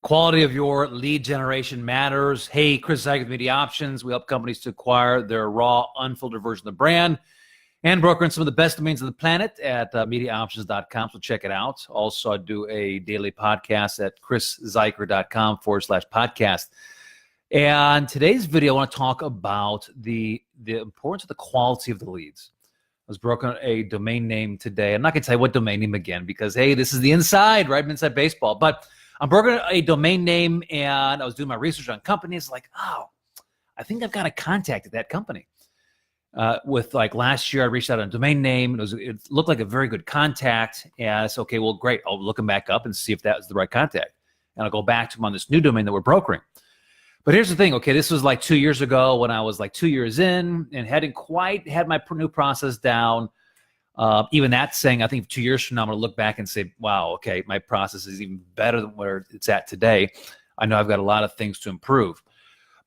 Quality of your lead generation matters. Hey, Chris Zuiker with Media Options. We help companies to acquire their raw, unfiltered version of the brand and broker in some of the best domains on the planet at MediaOptions.com. So check it out. Also, I do a daily podcast at chriszuiker.com/podcast. And today's video, I want to talk about the importance of the quality of the leads. I was broken a domain name today. I'm not going to tell you what domain name again because, hey, this is the inside, right? Inside baseball. But I'm broken a domain name, and I was doing my research on companies. Like, oh, I think I've got a contact at that company. With like last year, I reached out on a domain name. It looked like a very good contact. And I said, okay, well, great. I'll look them back up and see if that was the right contact. And I'll go back to them on this new domain that we're brokering. But here's the thing. Okay, this was like 2 years ago when I was like 2 years in and hadn't quite had my new process down. Even that saying, I think 2 years from now, I'm going to look back and say, wow, okay, my process is even better than where it's at today. I know I've got a lot of things to improve.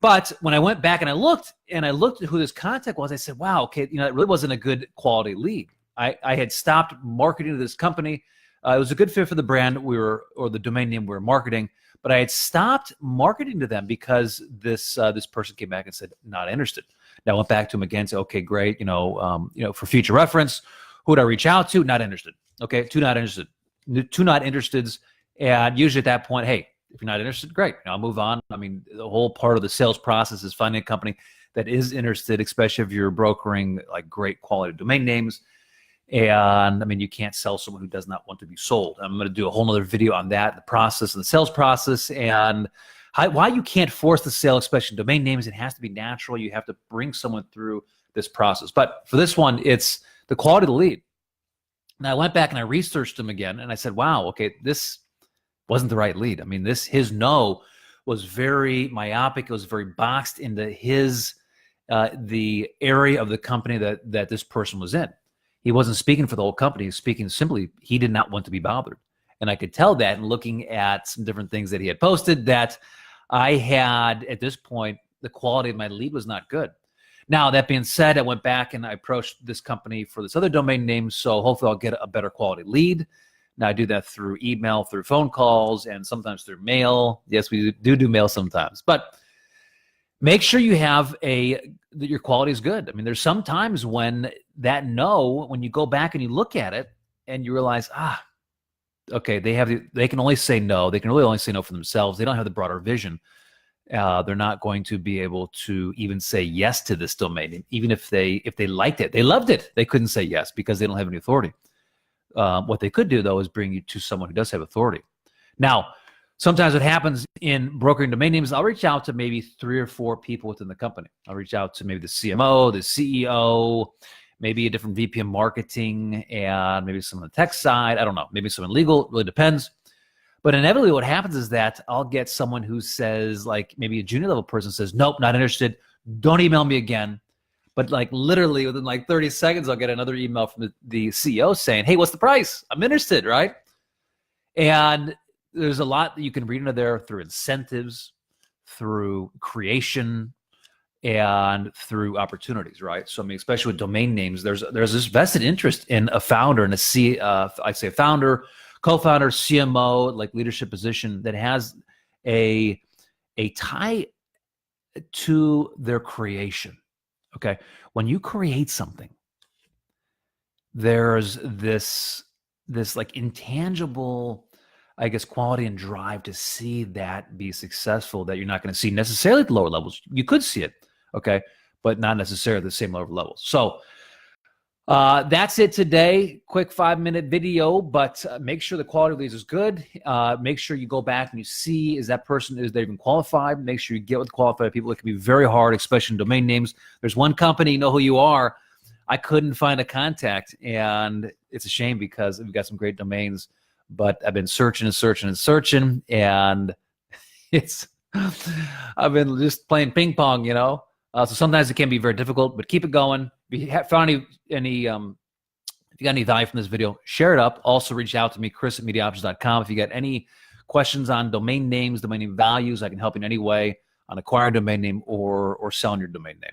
But when I went back and I looked at who this contact was, I said, wow, okay, it really wasn't a good quality lead. I had stopped marketing to this company. It was a good fit for the brand or the domain name we were marketing, but I had stopped marketing to them because this person came back and said, not interested. Now I went back to him again and said, okay, great, for future reference, who would I reach out to? Not interested. Okay, two not interested. Two not interesteds. And usually at that point, hey, if you're not interested, great. I'll move on. I mean, the whole part of the sales process is finding a company that is interested, especially if you're brokering like great quality domain names. And I mean, you can't sell someone who does not want to be sold. I'm going to do a whole nother video on that, the process and the sales process, and why you can't force the sale, especially domain names. It has to be natural. You have to bring someone through this process. But for this one, it's the quality of the lead. Now I went back and I researched them again, and I said, wow, okay, this wasn't the right lead. I mean, his no was very myopic. It was very boxed into the area of the company that this person was in. He wasn't speaking for the whole company. He was speaking simply, he did not want to be bothered. And I could tell that in looking at some different things that he had posted that I had, at this point, the quality of my lead was not good. Now, that being said, I went back and I approached this company for this other domain name, so hopefully I'll get a better quality lead. Now, I do that through email, through phone calls, and sometimes through mail. Yes, we do mail sometimes. But make sure you have that your quality is good. I mean, there's some times when when you go back and you look at it and you realize, okay, they can only say no. They can really only say no for themselves. They don't have the broader vision. They're not going to be able to even say yes to this domain. Even if they liked it, they loved it, they couldn't say yes because they don't have any authority. What they could do, though, is bring you to someone who does have authority. Now, sometimes what happens in brokering domain names, I'll reach out to maybe 3 or 4 people within the company. I'll reach out to maybe the CMO, the CEO, maybe a different VP of marketing, and maybe someone on the tech side. I don't know. Maybe someone legal. It really depends. But inevitably what happens is that I'll get someone who says, like maybe a junior level person says, nope, not interested. Don't email me again. But like literally within like 30 seconds, I'll get another email from the CEO saying, hey, what's the price? I'm interested, right? And there's a lot that you can read into there through incentives, through creation, and through opportunities, right? So I mean, especially with domain names, there's this vested interest in a founder and I'd say a founder, co-founder, CMO, like leadership position that has a tie to their creation. Okay, when you create something, there's this like intangible, I guess, quality and drive to see that be successful that you're not going to see necessarily at the lower levels. You could see it, okay, but not necessarily at the same lower levels. So that's it today. Quick 5-minute video, but make sure the quality of these is good. Make sure you go back and you see, is they even qualified? Make sure you get with qualified people. It can be very hard, especially in domain names. There's one company, you know who you are. I couldn't find a contact, and it's a shame because we've got some great domains, but I've been searching and searching and searching, and I've been just playing ping pong, So sometimes it can be very difficult, but keep it going. If you found if you got any value from this video, share it up. Also reach out to me, Chris at MediaOptions.com. If you got any questions on domain names, domain name values, I can help you in any way on acquiring a domain name or selling your domain name.